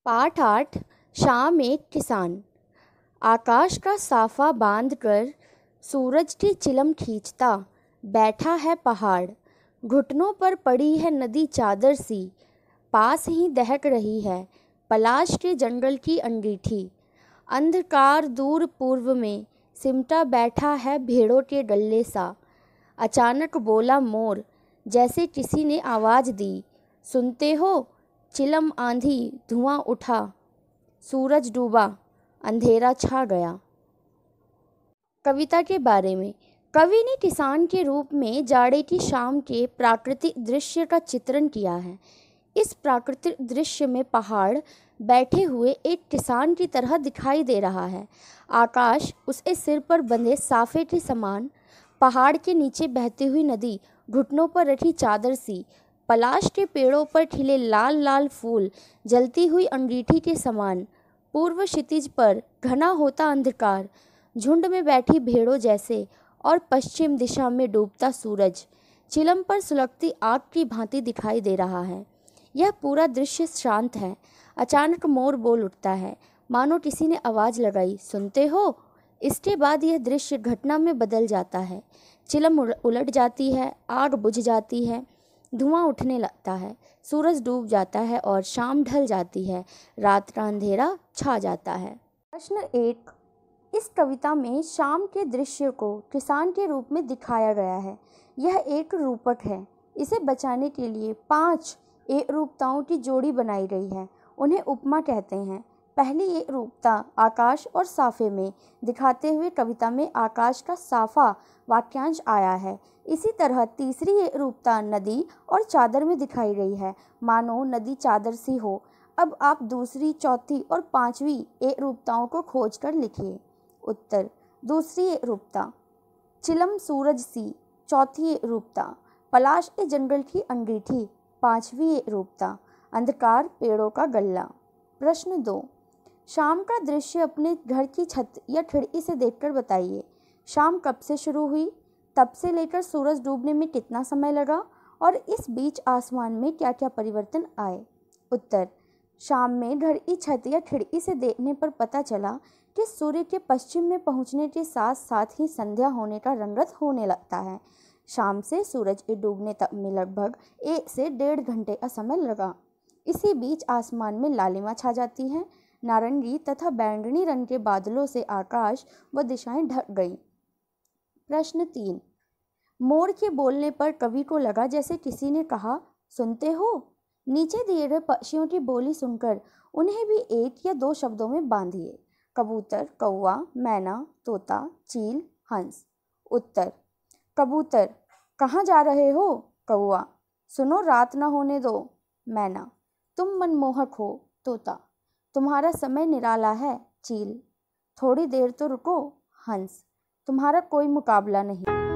पाठ 8। शाम एक किसान। आकाश का साफा बांध कर सूरज की चिलम खींचता बैठा है पहाड़। घुटनों पर पड़ी है नदी चादर सी, पास ही दहक रही है पलाश के जंगल की अंगीठी। अंधकार दूर पूर्व में सिमटा बैठा है भेड़ों के गल्ले सा। अचानक बोला मोर, जैसे किसी ने आवाज़ दी, सुनते हो? चिलम आंधी, धुआं उठा, सूरज डूबा, अंधेरा छा गया। कविता के बारे में। कवि ने किसान के रूप में जाड़े की शाम के प्राकृतिक दृश्य का चित्रण किया है। इस प्राकृतिक दृश्य में पहाड़ बैठे हुए एक किसान की तरह दिखाई दे रहा है। आकाश उसके सिर पर बंधे साफे के समान, पहाड़ के नीचे बहती हुई नदी घुटनों पर रखी चादर सी, पलाश के पेड़ों पर खिले लाल लाल फूल जलती हुई अंगीठी के समान, पूर्व क्षितिज पर घना होता अंधकार, झुंड में बैठी भेड़ों जैसे, और पश्चिम दिशा में डूबता सूरज चिलम पर सुलगती आग की भांति दिखाई दे रहा है। यह पूरा दृश्य शांत है। अचानक मोर बोल उठता है, मानो किसी ने आवाज़ लगाई, सुनते हो? इसके बाद यह दृश्य घटना में बदल जाता है। चिलम उलट जाती है, आग बुझ जाती है, धुआं उठने लगता है, सूरज डूब जाता है और शाम ढल जाती है, रात का अंधेरा छा जाता है। प्रश्न 1। इस कविता में शाम के दृश्य को किसान के रूप में दिखाया गया है। यह एक रूपक है। इसे बचाने के लिए 5 एकरूपताओं की जोड़ी बनाई गई है। उन्हें उपमा कहते हैं। पहली एकरूपता आकाश और साफे में दिखाते हुए कविता में आकाश का साफा वाक्यांश आया है। इसी तरह तीसरी एकरूपता नदी और चादर में दिखाई गई है, मानो नदी चादर सी हो। अब आप दूसरी, चौथी और 5वीं एकरूपताओं को खोजकर लिखिए। उत्तर। दूसरी एकरूपता चिलम सूरज सी, चौथी एकरूपता पलाश के जंगल की अंगीठी, 5वीं एकरूपता अंधकार पेड़ों का गल्ला। प्रश्न 2। शाम का दृश्य अपने घर की छत या खिड़की से देखकर बताइए। शाम कब से शुरू हुई, तब से लेकर सूरज डूबने में कितना समय लगा, और इस बीच आसमान में क्या क्या परिवर्तन आए। उत्तर। शाम में घर की छत या खिड़की से देखने पर पता चला कि सूर्य के पश्चिम में पहुंचने के साथ साथ ही संध्या होने का रंगत होने लगता है। शाम से सूरज के डूबने तक में लगभग 1 से 1.5 घंटे का समय लगा। इसी बीच आसमान में लालिमा छा जाती है। नारंगी तथा बैंगनी रंग के बादलों से आकाश व दिशाएं ढक गई। प्रश्न 3। मोर के बोलने पर कवि को लगा जैसे किसी ने कहा, सुनते हो? नीचे दिए गए पक्षियों की बोली सुनकर उन्हें भी 1 या 2 शब्दों में बांधिए। कबूतर, कौवा, मैना, तोता, चील, हंस। उत्तर। कबूतर, कहाँ जा रहे हो? कौवा, सुनो रात न होने दो। मैना, तुम मनमोहक हो। तोता, तुम्हारा समय निराला है। चील, थोड़ी देर तो रुको। हंस, तुम्हारा कोई मुकाबला नहीं।